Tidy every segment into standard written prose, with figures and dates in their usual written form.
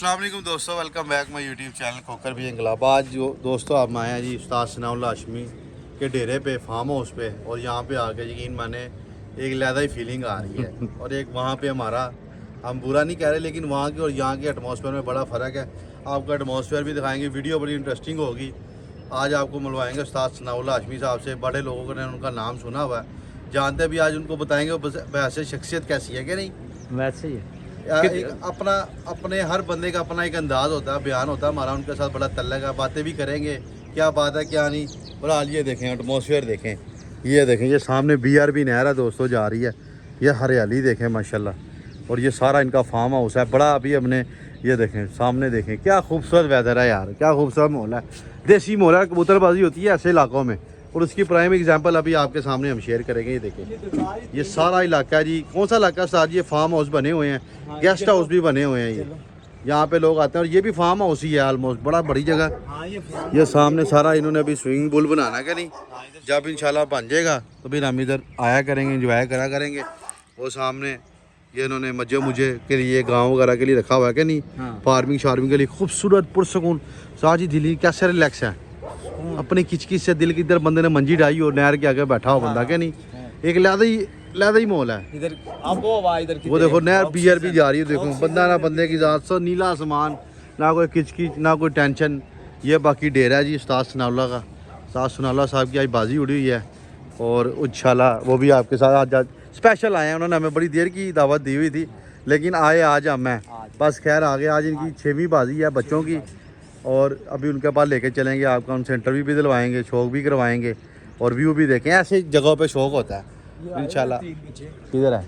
अस्सलाम वालेकुम दोस्तों, welcome back my YouTube channel खोकर भी इंकलाब। आज जो दोस्तों आप आए हैं जी उस्ताद सनाउल्लाह हाशमी के डेरे पे, फार्म हाउस पे, और यहाँ पे आके यकीन माने एक अलग ही फीलिंग आ रही है। और एक वहाँ पे हमारा, हम बुरा नहीं कह रहे, लेकिन वहाँ के और यहाँ के एटमॉस्फेयर में बड़ा फ़र्क है। आपको एटमॉस्फेयर भी दिखाएंगे, वीडियो बड़ी इंटरेस्टिंग होगी। आज आपको मिलवाएंगे उस्ताद सनाउल्लाह हाशमी साहब से। बड़े लोगों ने उनका नाम सुना हुआ है, जानते भी। आज उनको बताएंगे वैसे शख्सियत कैसी है कि नहीं। वैसे ही है। एक अपने हर बंदे का अपना एक अंदाज़ होता है, बयान होता है। हमारा उनके साथ बड़ा तल्लक है, बातें भी करेंगे, क्या बात है क्या नहीं। और हाल ये देखें, एटमॉस्फेयर देखें, ये देखें, ये सामने BRB नहर है दोस्तों जा रही है। ये हरियाली देखें माशाल्लाह। और ये सारा इनका फार्म हाउस है बड़ा। अभी हमने ये देखें, सामने देखें, क्या खूबसूरत वेदर है यार, क्या खूबसूरत माहौल है। देसी माहौल है, कबूतरबाजी होती है ऐसे इलाकों में। और उसकी प्राइम एग्जांपल अभी आपके सामने हम शेयर करेंगे। ये देखें, ये सारा इलाका है जी। कौन सा इलाका साथ, ये फार्म हाउस बने हुए हैं, गेस्ट हाउस भी बने हुए हैं। ये यहाँ पे लोग आते हैं, और ये भी फार्म हाउस ही है ऑलमोस्ट, बड़ा बड़ी जगह। ये सामने सारा इन्होंने अभी स्विमिंग पूल बनाना है कि नहीं। जब इंशाल्लाह बन जाएगा तो फिर हम इधर आया करेंगे, इंजॉय करा करेंगे। वो सामने ये इन्होंने मुझे के लिए, गाँव वगैरह के लिए रखा हुआ है कि नहीं। फार्मिंग शार्मिंग के लिए खूबसूरत पुरसकून। साजी दिल्ली कैसे रिलैक्स है, अपनी किचकिच से दिल की इधर बंदे ने मंजी डाई और नहर के आगे बैठा हो बंदा क्या नहीं। एक लहदा ही माहौल है इधर। आपको इधर वो देखो, नहर BRB जा रही है। देखो बंदा ना बंदे की जात, सो नीला आसमान, ना कोई किचकिच ना कोई टेंशन। ये बाकी डेरा है जी उस्ताद सनाउल्लाह का। उस्ताद सनाउल्लाह साहब की आज बाजी उड़ी हुई है, और इंशाल्लाह वो भी आपके साथ आज स्पेशल आए हैं। उन्होंने हमें बड़ी देर की दावत दी हुई थी, लेकिन आए आज हम हैं। बस खैर आ गए। आज इनकी 6वीं बाजी है बच्चों की, और अभी उनके पास लेके चलेंगे आपका। उनसे इंटरव्यू भी दिलवाएंगे, शौक भी करवाएंगे, और व्यू भी देखें। ऐसे जगहों पे शौक होता है इंशाल्लाह। किधर है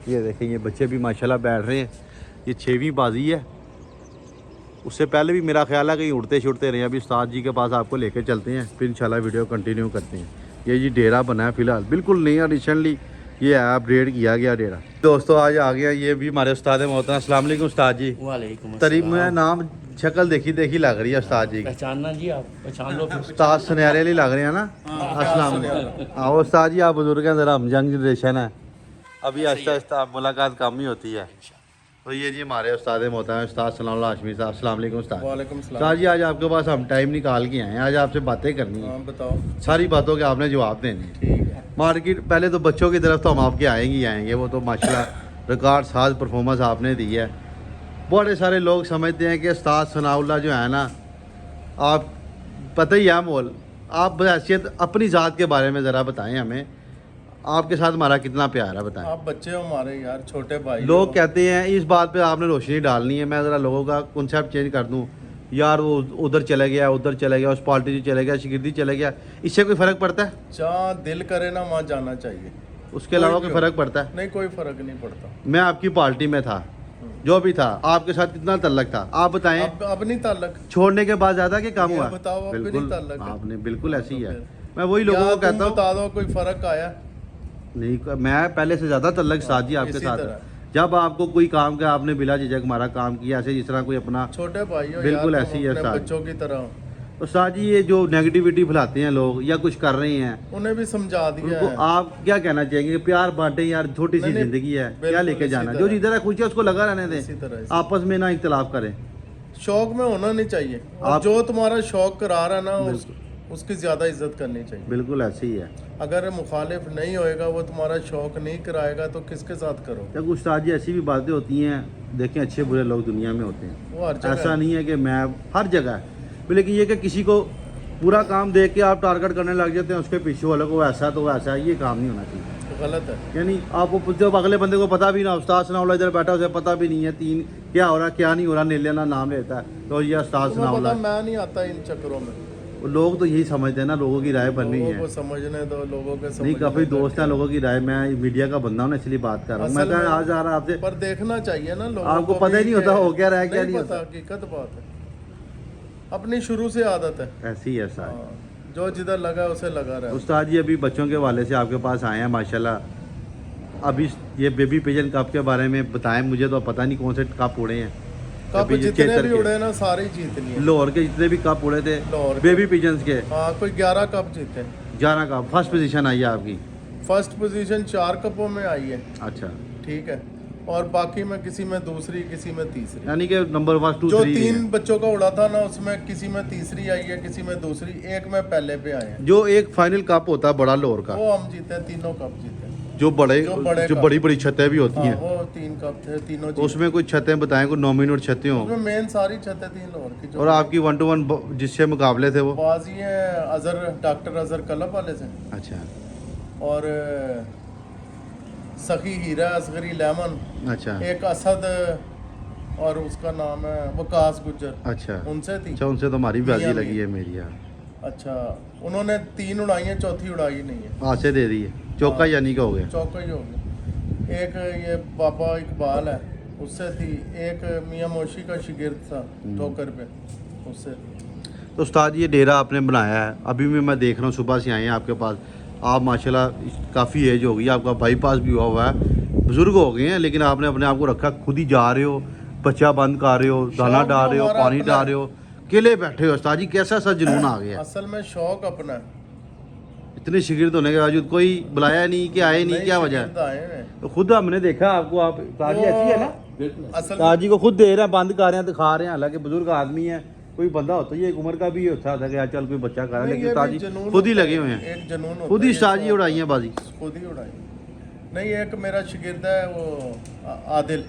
ये देखें, ये बच्चे भी माशाल्लाह बैठ रहे हैं। ये 6वीं बाजी है। उससे पहले भी मेरा ख्याल है कहीं उड़ते छुड़ते रहे। अभी उस्ताद जी के पास आपको लेके चलते हैं, फिर इंशाल्लाह वीडियो कंटिन्यू करते हैं। ये जी डेरा बना है फ़िलहाल, बिल्कुल नहीं है, रिसेंटली ये है, अपग्रेड किया गया डेरा। दोस्तों आज आ गया, ये भी हमारे उस्ताद मोहतरम। अस्सलाम वालेकुम उस्ताद जी। वालेकुम तरीब में नाम शक्ल देखी लग रही है उस्ताद जी। पहचानना जी, आप पहचान लो। उस्ताद सुनहरे वाली लग रहे हैं ना। अस्सलाम वालेकुम। हाँ उस्ताद जी, आप बुजुर्ग हैं, ज़रा हम यंग जनरेशन है, अभी आहिस्ता आहिस्ता मुलाकात कम ही होती है। तो ये जी हमारे उस्ताद मोहतरम उस्ताद सनाउल्लाह हाशमी साहब। अस्सलाम वालेकुम उस्ताद। वालेकुम सलाम। उस्ताद जी आज आपके पास हम टाइम निकाल के आए हैं, आज आपसे बातें करनी है। बताओ। सारी बातों के आपने जवाब देने हैं। ठीक है। मार्केट पहले तो बच्चों की तरफ तो हम आपके आएंगे। वो तो माशाल्लाह रिकॉर्ड साज परफॉर्मेंस आपने दी है। बड़े सारे लोग समझते हैं कि उस्ताद सनाउल्लाह जो है ना, आप पता ही है मोल, आप हैसियत अपनी ज़ात के बारे में ज़रा बताएं हमें, आपके साथ हमारा कितना प्यार है बताएं। आप बच्चे हो हमारे यार, छोटे भाई लोग हो। कहते हैं, इस बात पे आपने रोशनी डालनी है। मैं ज़रा लोगों का कॉन्सेप्ट चेंज कर दूं, यार वो उधर चले गया, उस पार्टी से चले गया, शिगिर्दी चले गया, इससे कोई फ़र्क पड़ता है? जहाँ दिल करे ना वहाँ जाना चाहिए। उसके अलावा कोई फ़र्क पड़ता है? नहीं, कोई फर्क नहीं पड़ता। मैं आपकी पार्टी में था, जो भी था, आपके साथ कितना तल्लक था आप बताएं। अब नहीं ताल्लुक छोड़ने के बाद ज़्यादा कि कम हुआ? बताओ। अब बिल्कुल, नहीं ताल्लुक है। आपने बिल्कुल ऐसी ही है। फिर? मैं वही लोगों को कहता हूँ, बता दो कोई फर्क आया? नहीं मैं पहले से ज़्यादा तल्लक साथ जी आपके इसी साथ है। तरह। जब आपको कोई काम किया, आपने बिला झिझक हमारा काम किया, ऐसे जिस तरह कोई अपना, छोटे भाई हो बिल्कुल यार, ऐसी तुम है अपने साथ। बच्चों की तरह हो। तो साथ जी ये जो नेगेटिविटी फैलाते हैं लोग या कुछ कर रहे हैं, उन्हें भी समझा दिया उनको है। आप क्या कहना चाहेंगे? प्यार बांटे यार, छोटी सी नहीं, जिंदगी है, क्या बिल्कुल लेके इसी जाना। तरह। जो जिधर है खुशी है उसको लगा रहने इसी दें, तरह आपस में ना इख्तलाफ करें। शौक में होना नहीं चाहिए। और आप- जो तुम्हारा शौक करा रहा है ना, उसकी ज्यादा इज्जत करनी चाहिए। बिल्कुल ऐसे ही है। अगर मुखालिफ नहीं होएगा, वो तुम्हारा शौक नहीं कराएगा, तो किसके साथ करो? जब उस्ताद जी ऐसी भी बातें होती हैं, देखें अच्छे बुरे लोग दुनिया में होते हैं, वो हर जगह ऐसा नहीं है कि मैं हर जगह है। लेकिन ये कि किसी को पूरा काम देख के आप टारगेट करने लग जाते हैं, उसके पीछे वाले को ऐसा तो ऐसा है, ये काम नहीं होना चाहिए। गलत है। यानी आपको जब अगले बंदे को पता भी ना, उस्ताद सनाउल्लाह इधर बैठा, उसे पता भी नहीं है तीन क्या हो रहा क्या नहीं हो रहा, नीले ना नाम लेता है तो ये उस्ताद तुम्हें पता, सनाउल्लाह। मैं नहीं आता इन चक्करों में। लोग तो यही समझते हैं ना, लोगों की राय बननी लोगों है। को समझने दो, लोगों के नहीं, समझने काफ़ी दो। दोस्त हैं लोगों की राय, मैं मीडिया का बंदा हूँ ना, इसलिए बात कर रहा हूँ। मैं असल में- आज आ रहा आपसे, पर देखना चाहिए ना लोगों आपको को पता ही भी नहीं होता कि- हो क्या रहा है, क्या नहीं पता, होता। हकीकत बात है। अपनी शुरू से आदत है। ऐसी है साहब। हाँ, जो जिधर लगा उसे लगा रहा है। उस्ताद जी अभी बच्चों के हवाले से आपके पास आए हैं माशाल्लाह। अभी ये बेबी पिजन कप के बारे में बताएं, मुझे तो पता नहीं कौन से कप उड़े हैं। कप अभी ये जितने चेतर भी के, उड़े ना, सारे ही जीतनी है। लाहौर के जितने भी कप उड़े थे लाहौर के। बेबी पिजन्स के, हाँ, कोई 11 कप जीते। 11 कप, फर्स्ट पोजीशन आई है आपकी। फर्स्ट पोजीशन 4 कपों में आई है। अच्छा, ठीक है। और बाकी में किसी में दूसरी, किसी में तीसरी। यानी कि नंबर 1 2 जो 3 तीन बच्चों का उड़ा था ना, उसमें किसी में तीसरी आई है, किसी में दूसरी, एक में पहले पे आए हैं। जो एक फाइनल कप होता है बड़ा लोर का, वो हम जीते हैं, तीनों कप जीते हैं। जो बड़े जो जो कप। बड़ी बड़ी छतें भी होती हाँ, हैं, वो 3 कप थे, तीनों तो जीते। उसमें कुछ छतें बताएं, कोई नॉमिनेट छतें हों। उसमें मेन सारी छतें थी लोर की। और आपकी 1 to 1 जिससे मुकाबले थे वो? बाजी है अजहर, डॉक्टर अजहर कलब वाले से, अच्छा और सखी हीरा असगरी लेमन, अच्छा एक असद, और उसका नाम है वकास गुज्जर, अच्छा उनसे थी। अच्छा, उनसे तो हमारी बाजी मियां लगी है मेरी यार। अच्छा, उन्होंने 3 उड़ाई हैं, चौथी उड़ाई नहीं है। हाथ से दे दी है, चौका हाँ। यानी का हो गया। चौका ही हो गया। एक ये बाबा इकबाल है, उससे थी। एक मियां मोशी का शिगिर्द था ठोकर पे, उससे थी। तो उस्ताद ये डेरा आपने बनाया है, अभी भी मैं देख रहा हूँ सुबह से आए हैं आपके पास। आप माशाल्लाह काफ़ी एज हो गई, आपका बाईपास भी हुआ हुआ है, बुज़ुर्ग हो गए हैं, लेकिन आपने अपने आप को रखा, खुद ही जा रहे हो, बच्चा बंद कर रहे हो, दाना शौक डाल रहे हो, हमारा पानी अपना डाल रहे हो, अकेले बैठे हो। उस्ताद जी कैसा सा जुनून आ गया? असल में शौक अपना है। इतने शिगिर्द होने के बावजूद कोई बुलाया नहीं कि आए नहीं, नए क्या वजह शिगिर्द है? आए हैं। तो खुद हमने देखा आपको, आप उस्ताद जी ऐसी है ना, बिल्कुल असल में उस्ताद जी को खुद दे रहे हैं, बंद कर रहे हैं, दिखा रहे हैं। हालांकि बुजुर्ग आदमी है, कोई बंदा होता है, ये एक उम्र का भी होता था कि यार चल कोई बच्चा कर रहा है, नहीं, लेकिन ये उस्ताद भी जी जुनून खुद ही होता लगे है, हुए हैं, एक जुनून होता खुद है, ही ये उस्ताद जी शौक उड़ाई है बाजी। खुद ही उड़ाई। नहीं, एक मेरा शिगिर्द है वो आदिल,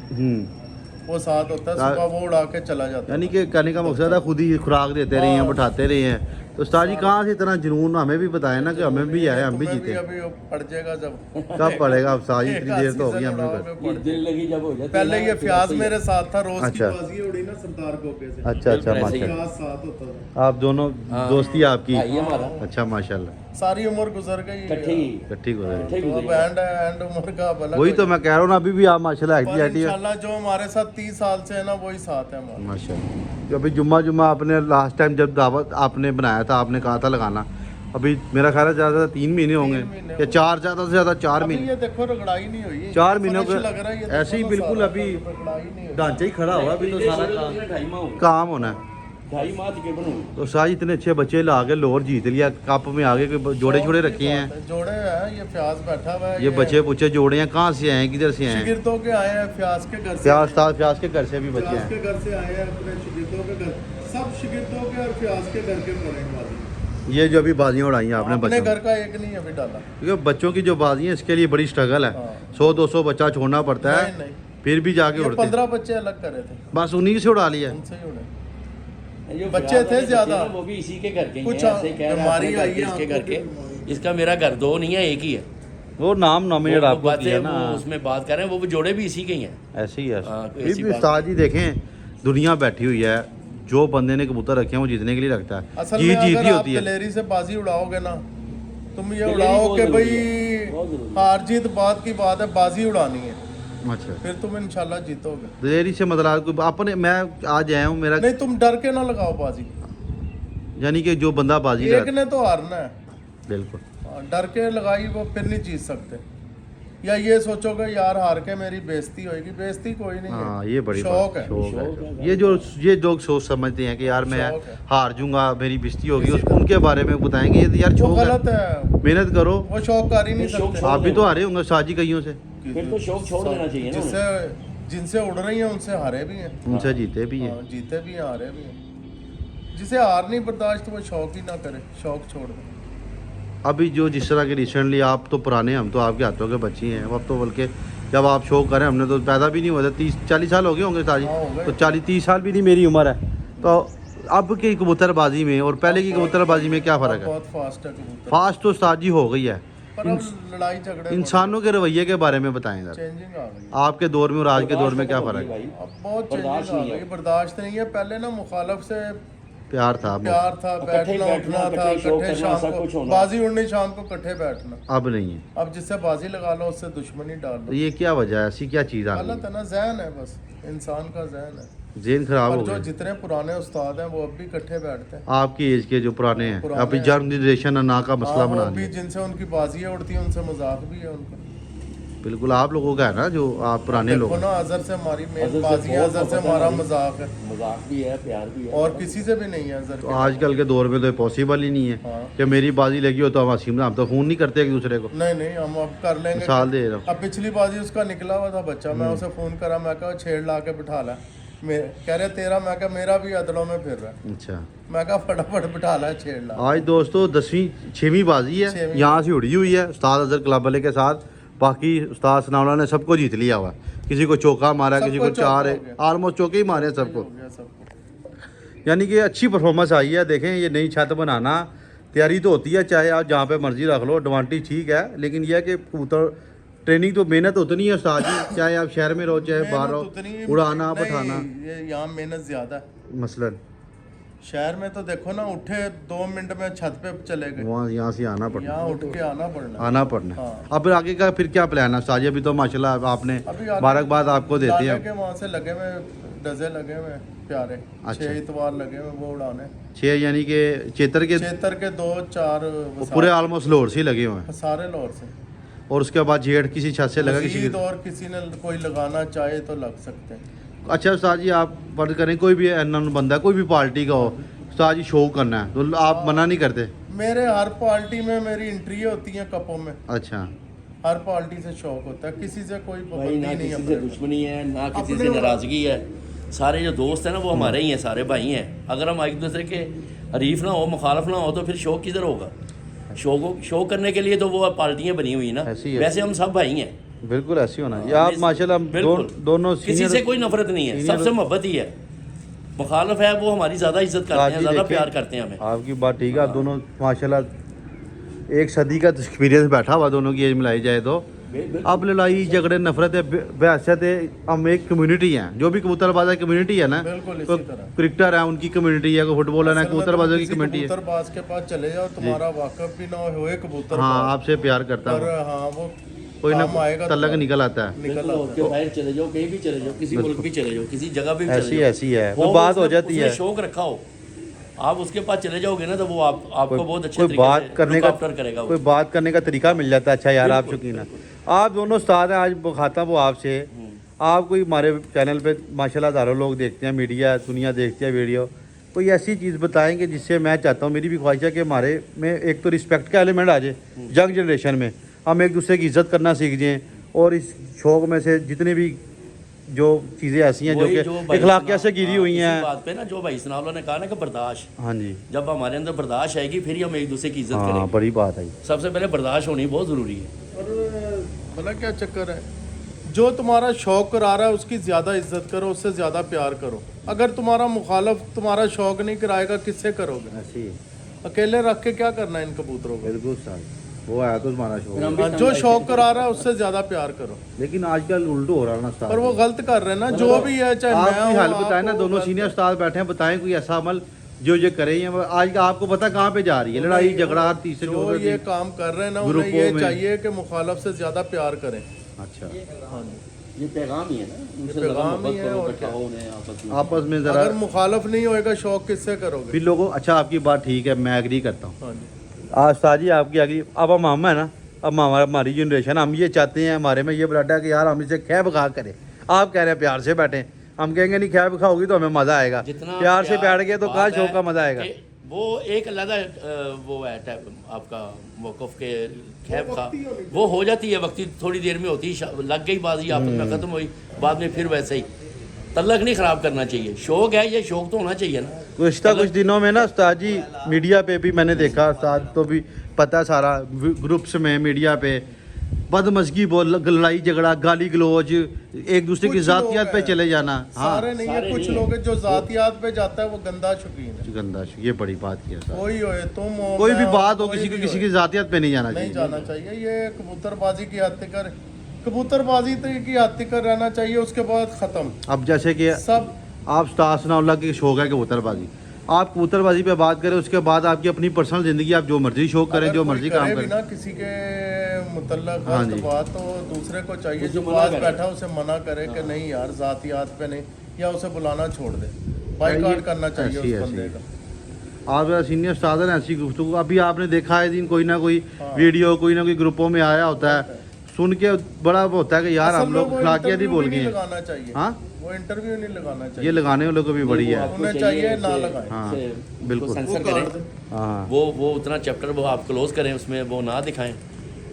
वो साथ होता है, सा- सुबह वो उड़ा के चला जाता है। यानी कि कहने का मकसद है खुद ही खुराक देते रहे हैं, हाँ। बैठाते रहे हैं। तो उस्ताद जी कहाँ से इतना जुनून, हमें भी बताएं ना कि हमें भी आए, हम भी तुम्हें जीते। अभी वो पड़ जाएगा जब। कब पड़ेगा उस्ताद जी? एक इतनी देर तो होगी सीजन हमने उड़ाओगे, कर। ये पड़ दिल जाएगा। लगी जब हो जाती है पहले ना, ये तो फ्याज वैसे ही मेरे साथ था, रोज की अच्छा। बाजी उड़ी ना सरदार गोके से। अच्छा अच्छा बिल्कुल ऐसे ही। माशाल्लाह, फ्याज साथ होता था। आप दोनों हाँ। दोस्ती आपकी? भाई हमारा अच्छा माशाल्लाह, सारी उम्र गुजर गई। इकट्ठे ही इकट्ठी गुजरे। इकट्ठे तो अब गुजरे। एंड उम्र का अब अलग वही हो तो मैं कह रहा हूँ ना, अभी भी आप माशाल्लाह पर एक्टिव है। इंशाल्लाह जो हमारे साथ 30 साल से है ना, वही साथ है हमारे। माशाल्लाह, तो अभी जुम्मा आपने लास्ट टाइम जब दावत आपने बनाया था, आपने कहा था लगाना, अभी मेरा ख्याल है ज़्यादा 3 महीने होंगे 3 महीने या 4, ज़्यादा से ज़्यादा 4 अभी महीने। ये देखो रगड़ाई नहीं हुई, 4 महीनों फ्रेश के लग रहा है ये, ऐसे ही देखो ना बिल्कुल सारा, अभी रगड़ाई नहीं हुई। ढांचा ही खड़ा हुआ, अभी तो सारा काम 2.5 माह हो गए। काम होना है। 2.5 माह तकरीबन हो गए। तो शायद इतने अच्छे बच्चे ला के लोर जीत लिया, कप में आगे कोई जोड़े छोड़े रखे हैं, जोड़े हैं, ये फ्याज बैठा हुआ है। ये बच्चे पुच्चे जोड़े हैं, कहाँ से आए हैं, किधर से आए हैं? शिगिर्दों के आए हैं, फ्याज के घर से। फ्याज के घर से भी बच्चे फ्याज हैं। के घर से आए हैं, अपने शिगिर्दों के घर, सब शिगिर्दों के और फ्याज के घर के पड़ेंगे बाजी। ये जो अभी बाजियाँ उड़ाई हैं आपने अपने बच्चों, घर का एक नहीं अभी डाला। क्योंकि बच्चों की जो बाजी है इसके लिए बड़ी स्ट्रगल है, हाँ। 100-200 बच्चा छोड़ना पड़ता नहीं है, नहीं, फिर भी जाके ये उड़ते हैं। 15 बच्चे अलग करे थे, बस उन्हीं से उड़ा लिया। उनसे ही उड़े। जो बच्चे फ्याज थे वाले ज्यादा। बच्चे ना, वो भी इसी के घर के ही कुछ हैं, ऐसे कह रहे हैं बीमारी अपने घर आई के, है, इसके घर आंखों की के। बीमारी। इसका मेरा घर 2 नहीं है, एक ही है। वो नाम नॉमिनेट वो आपको बातें किया ना, वो उसमें बात कर रहे हैं, वो जोड़े भी इसी के ही हैं। ऐसे ही है। हाँ, कोई फिर ऐसी भी बात उस्ताद जी देखें, दुनिया बैठी हुई है, जो बंदे ने कबूतर रखे हैं वो जीतने के लिए रखता है, असल जीत में जीत अगर ही आप होती है। दिलेरी से बाजी उड़ाओगे ना, तुम ये दिलेरी उड़ाओ बहुत कि जरूरी भाई है, बहुत जरूरी है। हार जीत बात की बात है, बाजी उड़ानी है, अच्छा, फिर तुम इंशाल्लाह जीतोगे। दिलेरी से मतलब कोई अपने, मैं आज आया हूँ मेरा, नहीं, तुम डर के ना लगाओ बाजी, यानी कि जो बंदा बाजी एक रख, ने तो हारना है। बिल्कुल हाँ, डर के लगाई वो फिर नहीं जीत सकते। या ये सोचोगे यार हार के मेरी बेइज्जती होगी, बेइज्जती कोई नहीं है। हाँ, ये बड़ी शौक बात है। शौक शौक है। है। ये लोग सोच समझते हैं कि यार मैं शौक है। हार जाऊंगा, मेरी बेइज्जती होगी, किसी उसको उनके बारे में बताएंगे ये तो यार वो शौक है, गलत है, मेहनत करो। वो शौक कर ही नहीं वो शौक सकते। आप भी तो हारे होंगे साजी कईयों से, फिर तो शौक छोड़ देना चाहिए ना उन्हें। जिससे जिनसे उड़ रही हैं उनसे हारे भी हैं, उनसे जीते भी हैं। हाँ, जीते भी हैं, हारे भी हैं। जिसे हार नहीं बर्दाश्त, वो शौक ही ना करे, शौक छोड़ दे। अभी जो जिस तरह के रिसेंटली, आप तो पुराने, हम तो आपके हाथों के बच्चे हैं, अब तो बल्कि जब आप शो करें, हमने तो पैदा भी नहीं हुआ था, 30-40 साल हो गए होंगे साजी, हाँ, हो गए। तो 40-30 साल भी नहीं मेरी उम्र है। तो अब की कबूतरबाजी में और पहले की कबूतरबाजी में क्या फ़र्क है? बहुत फास्ट है कबूतर, फास्ट तो साजी हो गई है, पर अब लड़ाई झगड़े इंसानों के रवैये के बारे में बताएं जरा, चेंजिंग आ गई है। आपके दौर में और आज के दौर में क्या फ़र्क है? अब बहुत बर्दाश्त चेंजिंग आ नहीं है। गई, बर्दाश्त नहीं है। पहले ना मुखालफ से प्यार था, प्यार था, इकट्ठे बैठना बैठना, उठना था, इकट्ठे शौक इकट्ठे करना, शाम सब कुछ को होना। बाजी उड़नी, शाम को इकट्ठे बैठना। अब नहीं है। अब जिससे बाजी लगा लो उससे दुश्मनी डाल तो लो। ये क्या वजह है, ऐसी क्या चीज़ आ गलत गई? है ना, जहन है, बस इंसान का जहन है। जेन खराब और हो जो गया। जितने पुराने उस्ताद हैं वो अब भी इकट्ठे बैठते हैं। आपकी एज के जो पुराने हैं, पुराने अभी हैं। जन्म जनरेशन ना का मसला हाँ, वो बना भी लिया। जिनसे उनकी बाजियाँ उड़ती हैं उनसे मजाक भी है उनका। बिल्कुल आप लोगों का है ना, जो आप पुराने लोग देखो हैं। ना, अजहर से हमारी अजहर मेन से बाजी है, बहुत अजहर से मोहब्बत है हमारा हमारी। मजाक है, मजाक भी है, प्यार भी है। और किसी से भी नहीं है अजहर तो के। आजकल के दौर में तो पॉसिबल ही नहीं है हाँ। कि मेरी बाजी लगी हो तो हम हंसी हम तो फ़ोन नहीं करते एक दूसरे को। नहीं नहीं, हम अब कर लेंगे। मिसाल दे रहा हूँ। अब पिछली बाजी उसका निकला हुआ था बच्चा, मैं उसे फ़ोन करा, मैं कहा छेड़ ला के बिठा ला। कह रहे तेरा, मैं कहा मेरा भी अदलों में फिर रहा है। अच्छा, मैं कहा फटाफट बिठा ला, छेड़ ला। आज दोस्तों 10वीं 6वीं बाजी है, छवीं। यहाँ से उड़ी हुई है उस्ताद अजहर क्लब वाले के साथ। बाकी उस्ताद सनाउल्लाह ने सबको जीत लिया हुआ, किसी को चौका मारा, किसी को सबको चौका चार, हो गया। ऑलमोस्ट चौके ही मारे हैं सबको। हो गया सबको। यानी कि अच्छी परफॉर्मेंस आई है। देखें, ये नई छत बनाना तैयारी तो होती है, चाहे आप जहाँ पे मर्जी रख लो, एडवांटेज ठीक है, लेकिन यह है कि कबूतर ट्रेनिंग तो मेहनत उतनी है उस्ताद जी, चाहे आप शहर में रहो चाहे बाहर मेहनत रहो, उतनी- उड़ाना नहीं, बैठाना ये यहाँ मेहनत ज्यादा है। मसलन शहर में तो देखो ना, उठे 2 मिनट में छत पे चले गए, वहाँ यहाँ से आना पड़ना, यहाँ उठ के आना पड़ना। आना पड़ना। हाँ। अब फिर आगे का फिर क्या प्लान है उस्ताद जी? अभी तो माशाल्लाह आपने अभी आगे मुबारकबाद आपको देते लाले हैं। के वहाँ से लगे हुए डजे लगे हुए प्यारे, अच्छा। 6 इतवार लगे हुए वो उड़ाने। 6 यानी कि चेतर के चेतर के 2-4 पूरे ऑलमोस्ट लोअर से ही लगे हुए हैं, सारे लौर से। और उसके बाद जेड किसी छत से लगा किसी मजीद की। और किसी ने कोई लगाना चाहे तो लग सकते हैं। अच्छा उस्ताद जी, आप फर्ज करें कोई भी अननोन बंदा कोई भी पार्टी का हो, उस्ताद जी शो करना है तो आप मना नहीं करते? मेरे हर पार्टी में मेरी एंट्री होती है कपों में, अच्छा, हर पार्टी से शौक होता है, किसी से कोई भाई पाबंदी ना नहीं किसी है से अपने। दुश्मनी है, ना किसी अपने से वो- नाराजगी है। सारे जो दोस्त हैं ना वो हमारे ही हैं, सारे भाई हैं। अगर हम एक दूसरे के हरीफ ना हो, मुखालफ ना हो, तो फिर शौक किधर होगा? शो करने के लिए तो वो पार्टियां बनी हुई ना। ऐसी है। वैसे हम सब भाई हैं। बिल्कुल ऐसी होना चाहिए। आप माशाल्लाह बिल्कुल। दोनों किसी सीनियर से कोई नफरत नहीं है, सीनियर- सबसे मोहब्बत ही है। मुखालफ है वो हमारी ज़्यादा इज्जत करते उस्ताद हैं, जी ज़्यादा देखें, प्यार करते हैं हमें। आपकी बात ठीक है। आप दोनों माशाल्लाह एक सदी का एक्सपीरियंस बैठा हुआ दोनों की एज मिलाई जाए तो। अब लड़ाई झगड़े नफरत है बहसत है, हम एक कम्युनिटी हैं, जो भी कबूतरबाज कम्युनिटी है ना, बिल्कुल कोई इसी तरह। क्रिकेटर है उनकी कम्युनिटी है, कोई फुटबॉलर है, असल में कबूतरबाजों तुम की किसी कम्युनिटी है। कबूतरबाज के पास चले जाओ, तुम्हारा वाकफ भी ना होए कबूतर हाँ, आपसे प्यार करता पर है, हाँ वो कोई ना काम आएगा तलक तुम्हारा। निकल आता है। निकल बिल्कुल, आता के बाहर चले जाओ, कहीं भी चले जाओ, किसी मुल्क भी चले जाओ, किसी जगह पे भी ऐसी चले जाओ, ऐसी है, वो वो बात हो उसने- जाती उसने है। शौक रखा हो, आप उसके पास चले जाओगे ना तो वो आपको बहुत अच्छे कोई तरीके बात से करने look का after करेगा वो। कोई बात करने का तरीका मिल जाता है। अच्छा यार, आप बिल्कुल, शौकीन है, आप दोनों उस्ताद हैं। आज खाता वो आपसे, आप कोई हमारे चैनल पे माशाल्लाह हज़ारों लोग देखते हैं, मीडिया दुनिया देखती है वीडियो, कोई ऐसी चीज़ बताएंगे जिससे मैं चाहता हूँ, मेरी भी ख्वाहिश है कि हमारे में एक तो रिस्पेक्ट का एलिमेंट आ जाए, यंग जनरेशन में हम एक दूसरे की इज्जत करना सीख जाएँ, और इस शौक में से जितनी भी जो चीज़ें ऐसी हैं जो वही कि भाई इखलाकियत से गिरी हाँ, हुई इसी हैं। बात पे ना जो भाई सनाउल्लाह ने कहा ना कि बर्दाश्त, हाँ जी, जब हमारे अंदर बर्दाश्त आएगी फिर ही हम एक दूसरे की इज्जत हाँ करेंगे। बड़ी बात है। सबसे पहले बर्दाश्त होनी बहुत ज़रूरी है। और भला क्या चक्कर है, जो तुम्हारा शौक करा रहा है उसकी ज़्यादा इज्जत करो, उससे ज़्यादा प्यार करो। अगर तुम्हारा मुखालफ तुम्हारा शौक नहीं कराएगा, किससे करोगे? ऐसी है, अकेले रख के क्या करना है इन कबूतरों को? बिल्कुल उस्ताद, वो आया तो हमारा शौक। फिर हम भी हाँ, जो शौक करा रहा है उससे ज़्यादा प्यार करो। लेकिन आजकल उल्टो हो रहा है ना उस्ताद। पर वो गलत कर रहे हैं ना, जो भी है, चाहे आप मैं कोई हूँ, हाल आप बताएं ना, हो, दोनों गलत सीनियर है। उस्ताद बैठे हैं, बताएं कोई ऐसा अमल जो ये करे ही हैं। आज आपको पता कहाँ पे जा रही है लड़ाई झगड़ा, तीसरे जो चौथे ये दिन। काम कर रहे हैं ना, ग्रुपों उन्हें ये में। चाहिए कि मुखालफ से ज़्यादा प्यार करें। अच्छा, हाँ जी। ये पैगाम ही है ना, उनसे पैगाम ज़्यादा ही मोहब्बत है, करो, और इकट्ठा क्या। हो उन्हें आपस में। आपस में जरा अगर मुखालफ नहीं होएगा, शौक किससे करोगे? फिर लोगों। अच्छा, आपकी बात ठीक है, मैं एग्री करता हूँ। हाँ जी। आज उस्ताद जी आपकी एग्री। अब हम है ना, अब हमारी जनरेशन, हम ये चाहते हैं, हमारे में ये ब्लड है कि यार हम इसे खै बखा करें। आप कह रहे हैं प्यार से बैठें, हम कहेंगे नहीं खै बखाओगी तो हमें मज़ा आएगा। जितना प्यार से बैठ गए तो बात कहाँ है शौक का मज़ा आएगा। कि वो एक अलग वो है आपका मौक़िफ़ के खैब का, वो हो जाती है वक्ती, थोड़ी देर में होती है, लग गई बाजी आपस में ख़त्म हुई, बाद में फिर वैसे ही। तल्लक नहीं ख़राब करना चाहिए। शौक है, ये शौक तो होना चाहिए ना। गुज़श्ता कुछ दिनों में ना उस्ताद जी मीडिया पे भी मैंने देखा, उस्ताद तो भी पता है सारा, ग्रुप्स में मीडिया पे बदमज़गी बोल, लड़ाई झगड़ा, गाली गलौज, एक दूसरे की कुछ लोग ज़ातियात पे हैं। चले जाना। हाँ, सारे नहीं है, सारे कुछ नहीं लोग हैं जो जातियात पे जाता है, वो गंदा शौकीन है। गंदा, ये बड़ी बात की है उस्ताद। कोई हो, तुम हो, कोई भी मैं बात हो, कोई किसी को भी किसी होए, की जातियत पे नहीं जाना नहीं चाहिए। जाना चाहिए। ये कबूतरबाजी की हद तक, कबूतरबाजी की हद तक रहना चाहिए, उसके बाद ख़त्म अब जैसे कि सब। आप उस्ताद सनाउल्लाह के शौक है कबूतरबाजी, आप कबूतरबाजी पे बात करें, उसके बाद आपकी अपनी पर्सनल ज़िंदगी, आप जो मर्जी शौक करें, अगर जो कोई मर्जी करे काम भी करें। ना किसी के मुतल्लक हाँ गलत जी। बात, तो दूसरे को चाहिए उसे जो मना पास करे। बैठा उसे मना करे कि नहीं यार, जातियात पे नहीं, या उसे बुलाना छोड़ दे, बाइकआउट करना चाहिए ऐसी- उस ऐसी। बंदे का। आप सीनियर उस्ताद हैं, ऐसी गुफ्तगू अभी आपने देखा है दिन कोई ना कोई हाँ। वीडियो कोई ना कोई ग्रुपों में आया होता है, सुन के बड़ा होता है कि यार असल हम में लोग वो अखलाकियात ही इंटरव्यू बोल भी गए नहीं हैं। लगाना चाहिए। हाँ वो इंटरव्यू नहीं लगाना चाहिए। ये लगाने वालों को भी बड़ी है। आपको उन्हें चाहिए चाहिए ना उसे- लगाएं। हाँ, उसे बिल्कुल। उसको सेंसर वो करें। काट दें। हाँ वो उतना चैप्टर वो आप क्लोज करें, उसमें वो ना दिखाएं,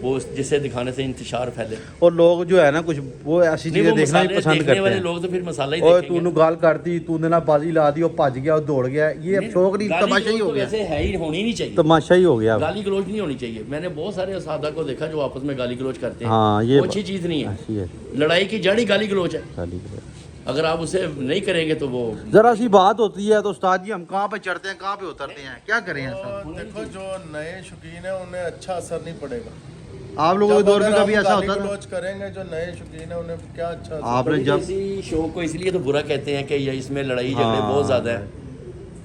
वो जिससे दिखाने से इंतशार फैले। और लोग जो है ना कुछ वो ऐसी नहीं, चीजें वो देखना ही मसाले पसंद देखने करते वाले हैं। लोग तो फिर मसाला ही और देखेंगे। तूने गाल काटती, तूने ना बाजी ला दी और भज गया और दौड़ गया, ये अब शौक नहीं, गाली तमाशा ही गलौज हो तो गया। वैसे है ही, होनी नहीं चाहिए। तमाशा ही हो गया अब। गाली गलोच नहीं होनी चाहिए। मैंने बहुत सारे उस्तादा को देखा जो आपस में गाली गलोच करते हैं। हाँ, ये वो अच्छी चीज़ नहीं है। ऐसी है लड़ाई की जड़ ही गाली गलोच है। गाली गलौज। अगर आप उसे नहीं करेंगे तो वो जरा सी बात होती है तो उस्ताद जी हम कहाँ पे चढ़ते हैं, कहाँ पे उतरते हैं, क्या करें ऐसा। तो देखो जो नए शौकीन है उन्हें अच्छा असर नहीं पड़ेगा। आप लोगों के जब दौर में अगर कभी हम ऐसा गाली होता था? गलौज करेंगे जो नए शौकीन है उन्हें क्या अच्छा असर आपने थोड़ी जब इसी शौक को इसलिए तो बुरा कहते हैं कि ये इसमें लड़ाई झगड़े हाँ। बहुत ज़्यादा है,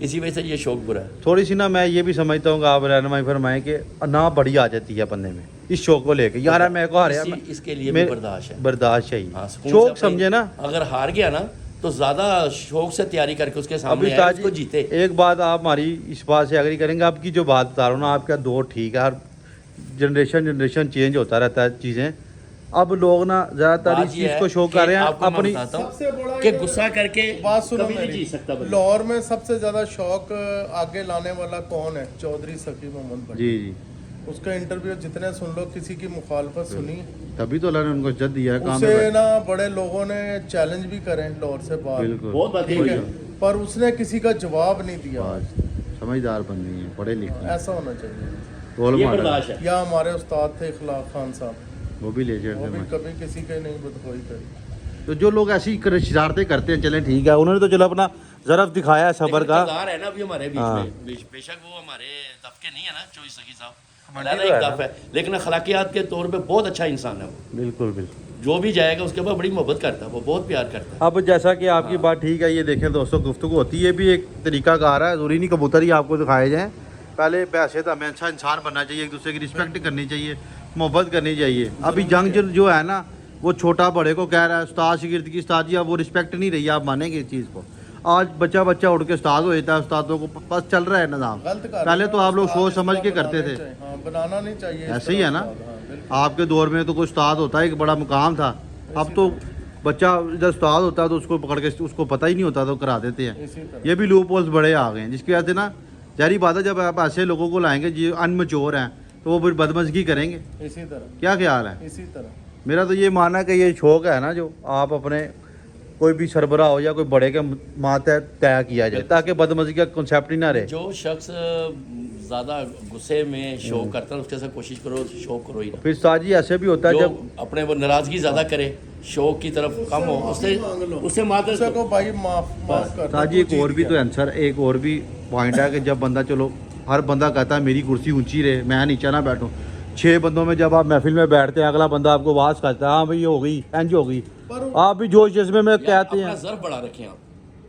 इसी वजह से ये शौक बुरा है। थोड़ी सी ना मैं ये भी समझता हूँ कि आप रहनुमाई फरमाएं कि ना बड़ी आ जाती है पन्ने में इस शौक को लेके, यार मैं को हारा इसके लिए भी बर्दाश्त है। बर्दाश्त हाँ, चाहिए, सुकून शौक से अपनी- समझे ना। अगर हार गया ना तो ज्यादा शौक से तैयारी करके उसके अभी सामने आए, ताज उसको जीते। एक बात आप हमारी इस बात से एग्री करेंगे, आपकी जो बात बता रहा हूँ ना, आपका दौर ठीक है, हर जनरेशन चेंज होता रहता है चीज़ें। अब लोग ना ज़्यादातर बात इस ये चीज़ है को शौक कि कर रहे हैं आपको मैं अपनी। बताता हूँ सबसे बड़ा कि ये- गुस्सा करके बात सुनो कभी नहीं मेरी। जी सकता बंदा। लाहौर में सबसे ज्यादा शौक आगे लाने वाला कौन है? चौधरी सकी मोहम्मद भाई। जी जी, उसका इंटरव्यू जितने सुन लो, किसी की मुखालफत सुनी, तभी तो अल्लाह ने उनको इज्जत दिया है काम उसे में। ना बड़े लोगों ने चैलेंज भी करे लाहौर से बाहर, बिल्कुल बहुत बातें ठीक है, हुई। पर उसने किसी का जवाब नहीं दिया। बस, समझदार बन गई है, पढ़े लिखे हैं, ऐसा होना चाहिए। रोल ये मॉडल। बर्दाश्त है। या हमारे उस्ताद थे इखलाक खान साहब, वो भी लेजेंड वो भी थे। कभी किसी के नहीं बदखोई करी। तो जो लोग ऐसी शरारतें करते हैं, चलें ठीक है, उन्होंने तो चलो अपना ज़रफ दिखाया है सबर का। इक़्तिदार है ना अभी हमारे बीच हाँ। में, बेशक वो हमारे दबके नहीं है ना, चौधरी सकी साहब मंडी अलग तो है एक ना। दफ है, लेकिन अखलाकियात के तौर पे बहुत अच्छा इंसान है वो। बिल्कुल बिल्कुल। जो भी जाएगा उसके बाद बड़ी मोहब्बत करता है, वो बहुत प्यार करता है। अब जैसा कि आपकी बात ठीक है, ये देखें दोस्तों, गुफ्तगू होती है, ये भी एक तरीका कार है, ज़रूरी नहीं कबूतर ही आपको दिखाए जाएँ। पहले पैसे तो हमें अच्छा इंसान बनना चाहिए, एक दूसरे की रिस्पेक्ट करनी चाहिए, मोहब्बत करनी चाहिए। अभी जंग जो है ना, वो छोटा बड़े को कह रहा है उस्ताद शागिर्द की उस्ताद जी, अब वो रिस्पेक्ट नहीं रही, आप मानेंगे इस चीज़ को। आज बच्चा उठ के उस्ताद हो जाता है, उस्तादों को बस चल रहा है निज़ाम। गलत कर पहले तो आप लोग उस्ताद सोच समझ के इस तरह करते थे, बनाने चाहिए। हाँ, बनाना नहीं चाहिए इस ऐसे ही तरह है ना। उस्ताद, हाँ, बिल्कुल। आपके दौर में तो कोई उस्ताद होता है, एक बड़ा मुकाम था। अब तो बच्चा जब उस्ताद होता है तो उसको पकड़ के उसको पता ही नहीं होता तो करा देते हैं। इसी तरह ये भी लूप होल्स बड़े आ गए हैं, जिसकी वजह से ना जारी बात है, जब आप ऐसे लोगों को लाएंगे जो अनमच्योर हैं तो वो फिर बदमज़गी करेंगे। इसी तरह क्या ख्याल है? इसी तरह मेरा तो ये मानना है कि ये शौक है ना, जो आप अपने कोई भी सरबराह हो या कोई बड़े के माते तय किया जाए, ताकि बदमज़गी का कॉन्सेप्ट ही ना रहे। जो शख्स ज़्यादा गुस्से में शौक करता है उसके साथ कोशिश करो, शौक करो ही ना। फिर साजी ऐसे भी होता है जो जब अपने वो नाराज़गी ज़्यादा करे, शौक की तरफ कम हो, उससे मात्र उससे को भाई माफ कर दो, साजी एक तू और जीत भी तो गया। आंसर, एक और भी पॉइंट है कि जब बंदा, चलो हर बंदा कहता है मेरी कुर्सी ऊंची रहे, मैं नीचे ना बैठूं। 6 बंदों में जब आप महफिल में बैठते हैं, अगला बंदा आपको आवाज़ करता है, हाँ भाई ये हो गई, इंज हो गई, पर आप भी जोश जज्बे में कहते अपना हैं। ज़र्फ बढ़ा रखें आप।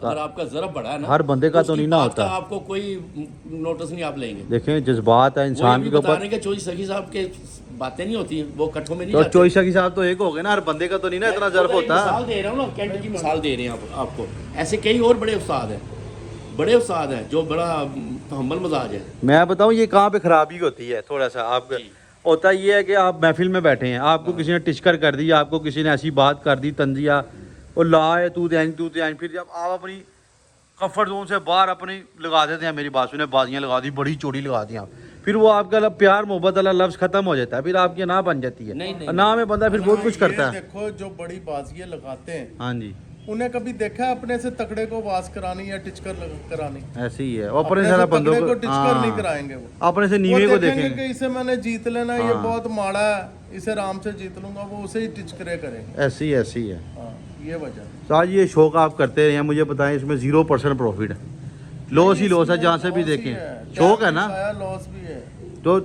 अगर आपका ज़र्फ बढ़ा है ना, हर बंदे का तो उसकी नहीं ना बात होता। का आपको कोई नोटिस नहीं आप लेंगे। देखें जज्बात है इंसान के बता ऊपर। रहे हैं कि चौधरी सखी साहब के बातें नहीं होती, वो कट्ठों में नहीं तो जाते। चोई सकी साहब तो एक हो गए ना, हर बंदे का तो नहीं ना इतना जर्फ मैं होता। मिसाल दे रहा हूँ ना, कैंट की मिसाल दे रहे हैं आपको। ऐसे कई और बड़े उस्ताद हैं, बड़े उस्ताद हैं जो बड़ा तहम्मुल मजाज है। मैं बताऊं ये कहाँ पे खराबी होती है, थोड़ा सा आप जी। होता ये है कि आप महफिल में बैठे हैं, आपको किसी ने टिचकर कर दी, आपको किसी ने ऐसी बात कर दी तंजिया और लाए तू दैन, फिर जब आप अपनी कंफर्ट जोन से बाहर अपनी लगा देते हैं, मेरी बात सुने, बाजियाँ लगा दी, बड़ी चोरी लगा दी आप, फिर वो आपका प्यार मोहब्बत वाला लफ्ज़ खत्म हो जाता है, फिर आपकी ना बन जाती है। नहीं, नहीं, ना में बंदा फिर बहुत कुछ ये करता है। देखो जो बड़ी बाजियां लगाते हैं, हाँ जी, उन्हें कभी देखा है अपने से तकड़े को आवाज करानी या टिचकर करानी? ऐसे ही है। अपने अपने सारा से बंदों तगड़े को को टिचकर नहीं हाँ, कराएंगे वो अपने से वो नीवे को देखेंगे देखेंगे। कि इसे मैंने जीत लेना, ये हाँ। बहुत माड़ा है, इसे आराम से जीत लूंगा, वो उसे ही टिचकरे करेंगे। ऐसी है। हाँ, ये वजह। तो आज ये शौक आप करते रहे हैं, मुझे बताएं इसमें 0% प्रॉफिट है, लॉस ही लॉस है, जहाँ से भी लॉस ही देखें शौक है ना। लॉस भी है। तो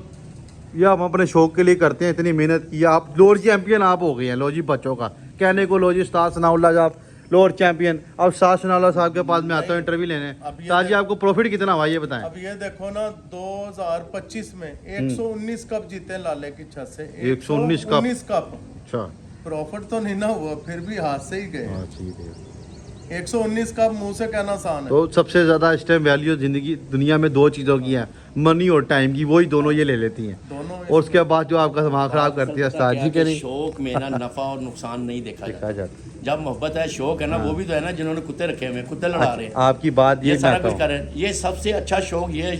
ये हम अपने शौक के लिए करते हैं, इतनी मेहनत की, आप लोअर चैंपियन आप हो गए हैं, लो जी बच्चों का कहने को, लो जी उस्ताद सनाउल्लाह साहब लोअर चैंपियन। अब उस्ताद सनाउल्लाह साहब के पास में आता हूँ इंटरव्यू लेने, अब ये ताजी आपको प्रॉफिट कितना हुआ ये बताएं। अब ये देखो ना, 2025 में 119 कप जीते लाले की छत से, 119 कप। 119 कप। अच्छा प्रॉफिट तो नहीं ना हुआ, फिर भी हाथ से ही गए। हाँ, ठीक है। 119 का मुंह से कहना आसान है। तो सबसे ज़्यादा इस टाइम वैल्यू जिंदगी दुनिया में दो चीज़ों की है, मनी और टाइम की, वही दोनों ये ले लेती हैं। दोनों और उसके बाद जो आपका दिमाग खराब करती है उस्ताद जी के नहीं शौक में ना नफा और नुकसान नहीं देखा देखा जाता। जाता। जब मोहब्बत है, शौक है ना, वो भी तो है ना जिन्होंने कुत्ते रखे हुए हैं, कुत्ते लड़ा रहे हैं, आपकी बात ये ये सारा मैं कुछ कहता कर रहे हैं। ये सबसे अच्छा शौक ये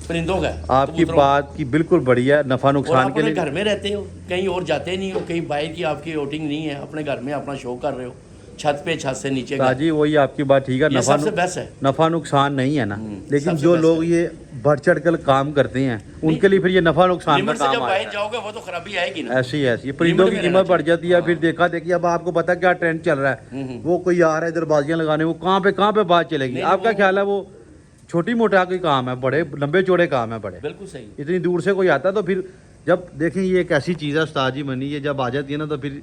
परिंदों का है, आपकी कबूतरों। बात की बिल्कुल बढ़िया, नफा और नुकसान आप के अपने लिए घर में रहते हो, कहीं और जाते नहीं हो, कहीं बाहर की आपकी आउटिंग नहीं है, अपने घर में अपना शौक कर रहे हो, छत पे, छत से नीचे का। ताजी वही आपकी बात ठीक है, ये सबसे बेस्ट है। नफा नुकसान नहीं है ना, लेकिन सबसे जो बेस्ट लोग है। ये बढ़ चढ़ कर काम करते हैं उनके लिए फिर ये नफा नुकसान का लिमिट से काम जब आता बाहर है। जाओगे वो तो खराबी आएगी ना। ऐसी ऐसी परिंदों की में कीमत रहना बढ़ जाती है, चाहिए। फिर देखा देखी अब आपको पता क्या ट्रेंड चल रहा है, वो कोई आ रहा है इधर बाजियां लगाने, वो कहाँ पे बात चलेगी। नहीं, आपका वो- ख्याल है वो छोटी मोटा कोई काम है, बड़े लंबे चौड़े काम है बड़े, बिल्कुल सही। इतनी दूर से कोई आता है तो फिर जब देखें ये एक ऐसी चीज़ है उस्ताद जी मनी, ये जब आ जाती है ना तो फिर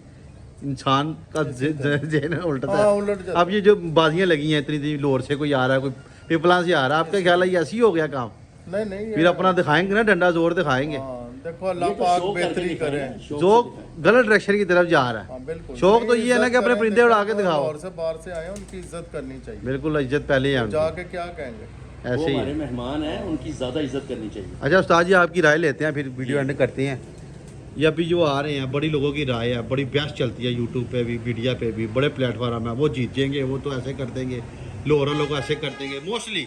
इंसान का ज़हन उल्टता हाँ, है। उलट जाता अब ये जो बाजियां लगी हैं इतनी इतनी लोर से कोई आ रहा है, कोई पिपला से आ रहा है, आपका ख्याल है ये ऐसी हो गया काम? नहीं नहीं फिर अपना दिखाएंगे ना, डंडा जोर दिखाएंगे, हाँ, देखो अल्लाह ये तो पाक शौक करके बेहतरी दिखाएं करे। ना, शौक जो से दिखाएं। गलत डायरेक्शन की तरफ जा रहा है। हाँ, बिल्कुल। शौक तो ये है ना कि अपने इज्जत परिंदे करें, उड़ा के देखो, दिखाओ। और से बाहर से आए हैं, उनकी इज्जत करनी चाहिए। बिल्कुल इज्जत पहले ही है उनकी। जाके क्या कहेंगे। वो ऐसे ही हमारे है। मेहमान हैं, उनकी ज़्यादा इज्जत करनी चाहिए। अच्छा उस्ताद जी आपकी राय लेते हैं, फिर वीडियो एंड करते हैं। ये अभी जो आ रहे हैं बड़ी लोगों की राय है, बड़ी बहस चलती है यूट्यूब पे भी, मीडिया पे भी, बड़े प्लेटफॉर्म है, वो जीत जाएंगे, वो तो ऐसे कर देंगे, लोहरा लोग ऐसे कर देंगे। मोस्टली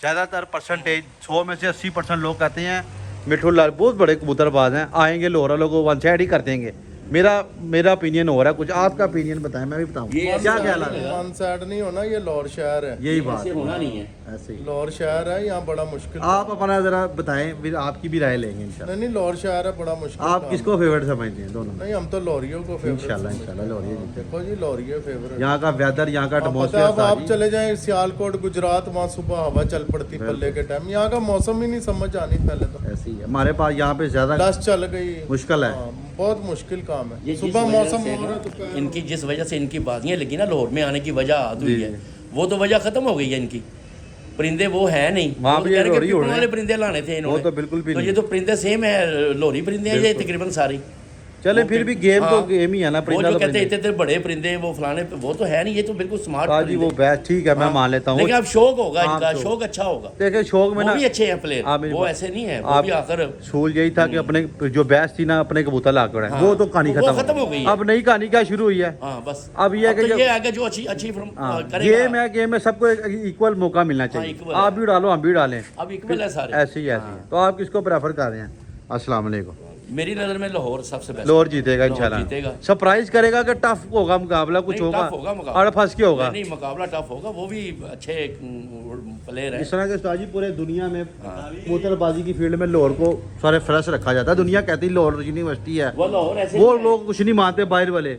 ज़्यादातर परसेंटेज 100 में से 80% लोग कहते हैं मिठू लाल बहुत बड़े कबूतरबाज हैं, आएंगे लोहरा लोग वन साइड ही कर देंगे। मेरा ओपिनियन हो रहा है कुछ, आपका ओपिनियन बताएं, मैं भी बताऊं ये क्या ऐसा ख्याल है। नहीं वन साइड नहीं होना, ये लाहौर शहर है। यही बात ऐसे होना नहीं है। ऐसे ही। लाहौर शहर है, यहाँ बड़ा मुश्किल। आप अपना ज़रा बताएं, फिर आपकी भी राय लेंगे इंशाल्लाह। नहीं लाहौर शहर है, बड़ा मुश्किल आप काम किसको फेवरेट समझते हैं दोनों में? नहीं, हम तो लॉरियों को फेवरेट इंशाल्लाह समझते इंशाल्लाह लोहरी जीते। हैं। देखो जी लॉरियो फेवरेट। यहाँ का वेदर, यहाँ का आप पता है, एटमॉस्फेयर अब आप चले जाएं सियालकोट गुजरात, वहाँ सुबह हवा चल पड़ती पल्ले के टाइम, यहाँ का मौसम ही नहीं समझ आनी पहले तो। ऐसे ही है हमारे पास यहाँ पे ज़्यादा दस चल गई, मुश्किल है। हाँ, बहुत मुश्किल काम ये है। जिस सुबह वजह मौसम से हो रहा है ना, दोपहर इनकी जिस वजह से इनकी बाजियां लगी ना लाहौर में आने की वजह आद हुई जी, है, जी। वो तो वजह खत्म हो गई है इनकी। परिंदे वो है नहीं, वहाँ वो भी तो कह रहे कि लोहरी उड़ पिपलों रहे वाले हैं। परिंदे लाने थे इन्होंने। तो बिल्कुल भी तो ये नहीं। तो परिंदे सेम है, लोहरी परिंदे हैं ये तकरीबन सारी। चले फिर भी गेम तो हाँ, गेम ही है ना। वो परिंदा जो तो कहते हैं परिंदा। इतने बड़े परिंदे वो फलाने पे, वो तो है नहीं, ये तो बिल्कुल स्मार्ट जी वो बेस्ट ठीक है, मैं हाँ, मान लेता हूँ। लेकिन अब शौक होगा हाँ, इनका, शौक। शौक अच्छा होगा। देखिए शौक में वो ना भी अच्छे हैं प्लेयर, आप मेरी वो बात- ऐसे नहीं है, वो आप- भी आकर सूल यही था कि अपने जो बेस्ट थी ना अपने कबूतर ला कर हाँ, वो तो कहानी वो खत्म हो गई है। अब नई कहानी क्या शुरू हुई है। हाँ बस अब ये है कि तो जब- ये आगे जो अच्छी अच्छी फ्रॉम हाँ, करेगा। गेम है, गेम में सबको इक्वल मौका मिलना चाहिए। equal आप है। भी डालो हम भी डालें, अब इक्वल है सारे। ऐसे ही ऐसे ही। तो आप किसको प्रेफर कर रहे हैं? अस्सलाम वालेकुम। मेरी नज़र में लाहौर सबसे बेस्ट। लोअर जीतेगा लाहौर जीतेगा। इंशाल्लाह। सरप्राइज करेगा कि टफ होगा मुकाबला, कुछ नहीं, होगा टफ होगा मुकाबला। अड़ फंस के होगा। नहीं मुकाबला टफ होगा, वो भी अच्छे प्लेयर हैं। इस तरह के उस्ताद जी पूरे दुनिया में कबूतरबाजी की फील्ड में लाहौर को सारे फ्रेश रखा जाता है। दुनिया कहती है लाहौर यूनिवर्सिटी है, वो लाहौर ऐसे वो नहीं है। लोग कुछ नहीं मानते। बाहर वाले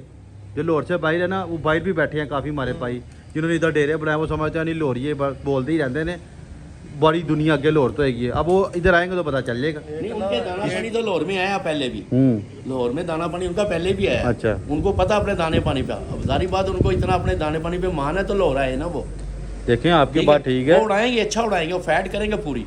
जो लाहौर से बाहर है ना, वो बाहर भी बैठे हैं काफ़ी हमारे भाई, जिन्होंने इधर डेरे बनाए, वो समझते हैं नहीं लाहौरी है, बस बोलते ही रहते हैं बड़ी दुनिया अगे लाहौर तो हैगी है। अब वो इधर आएंगे तो पता चल जाएगा। नहीं उनके दाना पानी तो लाहौर में आया पहले भी, लाहौर में दाना पानी उनका पहले भी आया। अच्छा। उनको पता अपने दाने पानी पे, अब जारी बात उनको इतना अपने दाने पानी पे मान है तो लाहौर आए ना वो। देखें आपकी बात ठीक है। वो उड़ाएंगे, अच्छा उड़ाएंगे, वो फैट करेंगे पूरी।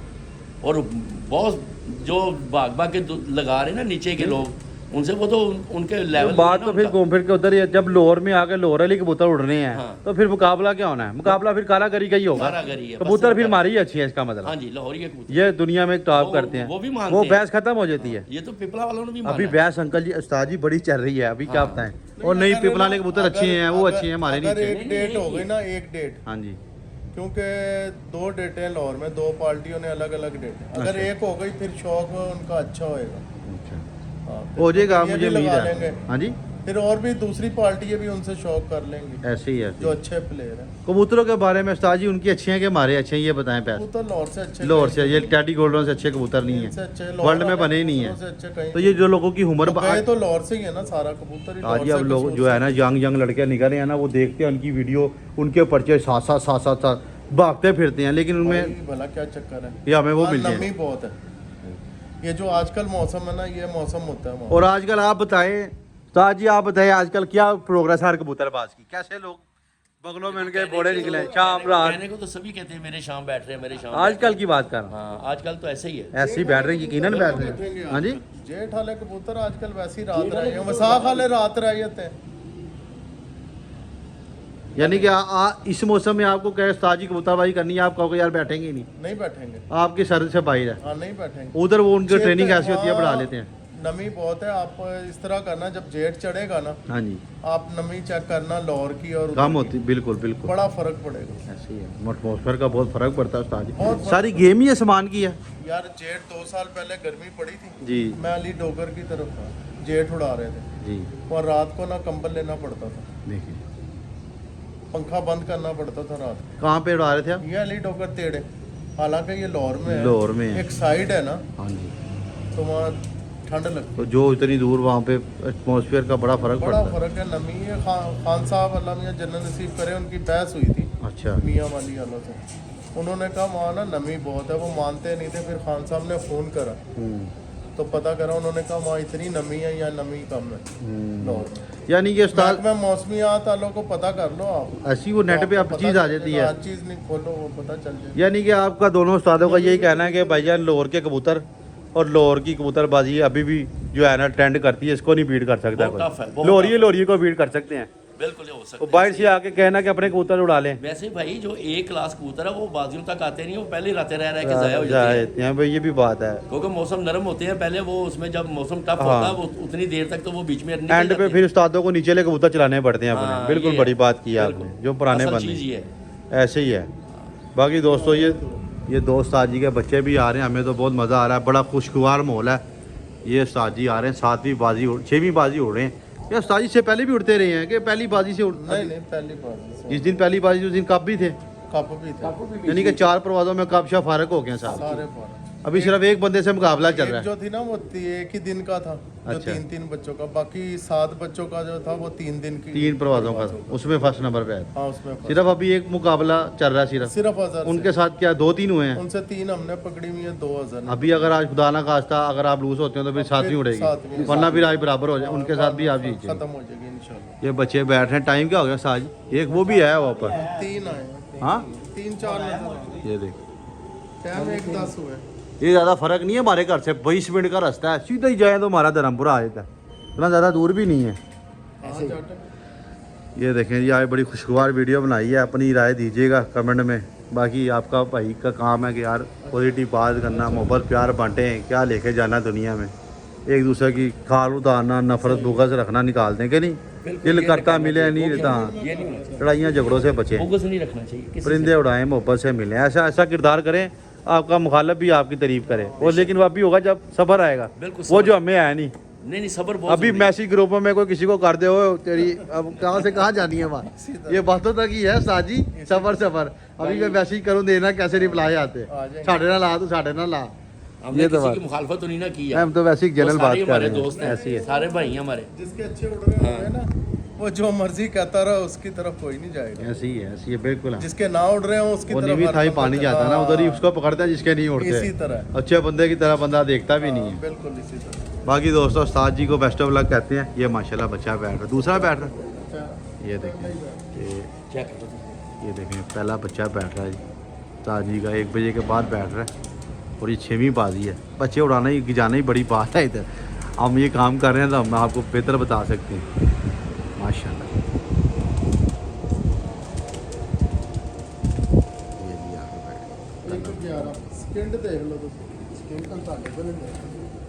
और बहुत जो भाग भाग के लगा रहे हैं ना नीचे के लोग, उनसे वो तो उनके लेवल बात तो फिर घूम फिर के उधर ही है। जब लाहौर में आके लाहौर वाली कबूतर उड़ रहे हैं हाँ। तो फिर मुकाबला क्या होना है? मुकाबला फिर कारागरी का ही होगा। कारागरी है, बस कबूतर फिर उनका- हमारी ही अच्छी है, इसका मतलब हाँ जी, लाहौरी के कबूतर। ये दुनिया में टॉप वो- करते हैं। वो भी मानते वो हैं। बहस खत्म हो जाती है। ये तो पिपला वालों ने भी माना अभी है। बहस अंकल जी उस्ताद जी बड़ी चल रही है, अभी क्या हाँ। बताएं। और नहीं पिपला वाले कबूतर अच्छे हैं, वो अच्छे हैं, हमारे नहीं अगर अच्छे। एक डेट हो गई ना, एक डेट, हाँ जी क्योंकि 2 डेटें हैं लाहौर में, 2 पार्टियों ने अलग अलग डेट। अगर अच्छा। एक हो गई फिर शौक उनका अच्छा होएगा। हाँ, फिर हो जाएगा, ये मुझे भी उम्मीद लगा है। लेंगे। हाँ जी फिर और भी दूसरी पार्टी भी उनसे शौक कर लेंगे, ऐसे ही है। जो अच्छे प्लेयर हैं। कबूतरों के बारे में उस्ताद जी उनकी अच्छी हैं कि हमारे अच्छे हैं, ये बताएं। पैसे कबूतर लाहौर से अच्छे लाहौर से ये टैडी गोल्डन से अच्छे कबूतर नहीं इनसे है, अच्छे वर्ल्ड में लाहौर बने ही नहीं कबूतरों से अच्छे है। कहीं तो ये जो लोगों की उम्र गए तो लाहौर से ही है ना, सारा कबूतर ही आज लाहौर ही अब से लोग कुछ जो है ना यंग लड़के निकल रहे हैं ना, वो देखते हैं उनकी वीडियो, उनके पर्चे साथ साथ भागते फिरते हैं, लेकिन उनमें भाई, भला क्या चक्कर है। ये हमें वो हाँ, मिल जाए। नमी बहुत है। ये जो आजकल मौसम है ना, ये मौसम होता है वहाँ। और आजकल आप बताएं उस्ताद जी, आप बताएं आजकल क्या प्रोग्रेस है हर कबूतरबाज की? कैसे लोग बगलों में उनके बोड़े निकले हैं, शाम रात? कहने को तो सभी कहते हैं मेरे शाम बैठ रहे हैं, मेरे शाम आजकल की बात कर रहा हूँ, हाँ आजकल तो ऐसे ही है। ऐसे ही बैठ रहे हैं, यकीनन बैठ रहे हैं। हाँ जी जेठ वाले कबूतर आजकल वैसे ही रात रहे हैं, वसाख वाले रात रह जाते हैं। यानी कि इस मौसम में आपको क्या उस्ताद जी कबूतरबाजी करनी है, आप कहोगे यार बैठेंगे ही नहीं, नहीं बैठेंगे। आपके सर से बाहर है। हाँ, नहीं बैठेंगे। उधर वो उनकी जेठ ट्रेनिंग पे- ऐसी होती है, हाँ, बढ़ा लेते हैं। नमी बहुत है, आप इस तरह करना, जब जेठ चढ़ेगा ना हाँ जी, आप नमी चेक करना लाहौर की और उधर कम की। होती, बिल्कुल बिल्कुल बड़ा फर्क पड़ेगा ऐसे ही है। एटमॉस्फेयर का बहुत फर्क पड़ता है उस्ताद बहुत जी। फर्क। सारी गेम ही आसमान की है यार। जेठ 2 साल पहले गर्मी पड़ी थी, जी मैं अली डोगर की तरफ था, जेठ उड़ा रहे थे जी। और रात को ना कंबल लेना पड़ता था, देखिए पंखा बंद करना पड़ता था रात कहाँ पे उड़ा रहे थे आप? को। ये अली डोगर तेड़े, हालांकि ये लाहौर में है, लाहौर में है। एक साइड है ना, हाँ जी। तो वहाँ ठंड लगती तो जो इतनी दूर वहाँ पे एटमॉस्फेयर का बड़ा फर्क है। बड़ा पड़ता है। फर्क है। नमी है। खान साहब अल्लाह मियाँ जन्नत नसीब करे, उनकी बहस हुई थी अच्छा मियाँ वाली वालों से। उन्होंने कहा वहाँ ना नमी बहुत है, वो मानते नहीं थे। फिर खान साहब ने फ़ोन करा तो पता करा, उन्होंने कहा वहाँ इतनी नमी है या नमी कम है लाहौर में। यानी कि उस्ताद में मौसमियात वालों को पता कर लो आप, ऐसी वो नेट पे आप आपको चीज़ पता आ चल जाती जाएगा, है। हर चीज़ नहीं खोलो वो पता चल जाए। यानी कि आपका दोनों उस्तादों का यही कहना है कि भाईजान लाहौर के कबूतर और लाहौर की कबूतरबाजी अभी भी जो है ना ट्रेंड करती है, इसको नहीं बीट कर सकता बहुत tough है, कोई। बहुत लोहरी को बीट कर सकते हैं। बिल्कुल हो वो सकता बाहर से आके कहना कि अपने कबूतर उड़ा लें, वैसे भाई जो एक क्लास कबूतर है वो बाजियों तक आते नहीं, वो पहले ही रहते रह के ज़ाया हो जाते हैं, यहाँ पे ये भी बात है। क्योंकि मौसम नरम होते हैं पहले, वो उसमें जब मौसम टफ हाँ। होता है वो उतनी देर तक तो वो बीच में निकल एंड पे जाते फिर उस्तादों को नीचे ले कबूतर चलाने पड़ते हैं अपने। हाँ, बिल्कुल ये बड़ी है। बात की है बिल्कुल। आपने, जो पुराने असल बंदे चीज़ ये है। ऐसे ही है। बाकी दोस्तों ये दो उस्ताद जी के बच्चे भी आ रहे हैं, हमें तो बहुत मज़ा आ रहा है, बड़ा खुशगवार माहौल है। ये उस्ताद जी आ रहे हैं, 7वीं बाजी 6वीं बाजी उड़ रहे हैं। ये उस्ताद जी से पहले भी उड़ते रहे हैं कि पहली बाजी से नहीं नहीं, पहली बार जिस दिन पहली बाजी उस दिन कप भी थे, कप भी थे, यानी कि 4 परवाज़ों में कप शाह फारक हो गए साहब। सारे बार। अभी सिर्फ एक बंदे से मुकाबला चल रहा एक है। जो थी ना वो एक ही दिन का था, जो अच्छा। 3 बच्चों का, बाकी 7 बच्चों का जो था वो 3 दिन की 3 परवाज़ों का उसमें फर्स्ट नंबर पे आया। हाँ उसमें फर्स्ट। सिर्फ अभी एक मुकाबला चल रहा है सिर्फ। सिर्फ 1000 उनके साथ क्या 2-3 हुए हैं? उनसे 3 हमने पकड़ी हुई है, 2000 अभी अगर आज खुदा ना खास्ता अगर आप लूज होते हो तो फिर 7वीं उड़ेगी, सातवीं। वरना फिर आज बराबर हो जाए, उनके साथ भी आप जीत खत्म जाएंगे। हो जाएगी इंशाल्लाह। ये बच्चे बैठ रहे हैं, टाइम क्या हो गया साज? एक वो भी आया वहाँ पर। 3 आए हैं, हाँ 3-4 नजर ये देख, टाइम 1:10 हुए। ये ज़्यादा फर्क नहीं है हमारे घर से, 20 मिनट का रास्ता है, सीधा ही जाए तो हमारा धर्मपुरा आ जाता है, इतना ज़्यादा दूर भी नहीं है। हाँ जाट। ये देखें जी, आज बड़ी खुशगवार वीडियो बनाई है, अपनी राय दीजिएगा कमेंट में। बाकी आपका भाई का काम है कि यार पॉजिटिव बात करना, मोहब्बत प्यार बांटें, क्या लेके जाना दुनिया में, एक दूसरे की खाल उतारना, नफरत बुगस रखना निकाल दें कि नहीं, दिल करता मिले नहीं रहता, ये नहीं होना चाहिए, लड़ाइयाँ झगड़ों से बचें, फोकस नहीं रखना चाहिए किसी से। परिंदे उड़ाएं, मोहब्बत से मिलें, ऐसा ऐसा किरदार करें आपका मुखालफ भी आपकी तारीफ करे। और लेकिन वो अभी होगा जब सब्र आएगा, बिल्कुल वो सब्र। जो हमें आया नहीं। नहीं सबर बहुत अभी जरूरी है। मैसेज ग्रुपों में कोई किसी को कर दे हो तेरी, अब कहाँ से कहाँ जानी है बात, ये बातों तक ही है साजी। सबर अभी मैं मैसेज करूँ देना कैसे रिप्लाई आते आ जाएंगे। साढ़े ना ला, तू साढ़े ना ला। हमने ये तो किसी बात की मुखालफत तो नहीं ना की है, हम तो वैसे ही जनरल वो बात सारे कर हमारे रहे दोस्त हैं, हैं, ऐसी है। सारे भाई हैं हमारे। जिसके अच्छे उड़ रहे होंगे ना, वो जो मर्जी कहता रहा उसकी तरफ कोई नहीं जाएगा। ऐसी ही है, ऐसी है बिल्कुल है। जिसके ना उड़ रहे हो उसकी वो तरफ नीवी हर थाई बंदा पानी जाता है ना, उधर ही उसको पकड़ते हैं जिसके नहीं इसी उड़ते। तरह अच्छे बंदे की तरह बंदा देखता भी नहीं है। बिल्कुल इसी तरह। बाकी दोस्तों उस्ताद जी को बेस्ट ऑफ लक कहते हैं। ये माशाल्लाह बच्चा बैठ रहा है, दूसरा बैठ रहा है, ये देखें, चेक करो। ये देखें पहला बच्चा बैठ रहा है जी उस्ताद जी का, 1 बजे के बाद बैठ रहा है और ये 6वीं बाजी है। बच्चे उड़ाना ही गिजाना ही बड़ी बात है इधर, हम ये काम कर रहे हैं तो हम आपको बेहतर बता सकते हैं। माशाल्लाह ये भी यहाँ पे बैठ गया। एक 11 सेकंड देख लो, तो सेकंड का ਤੁਹਾਡੇ ਕੋਲ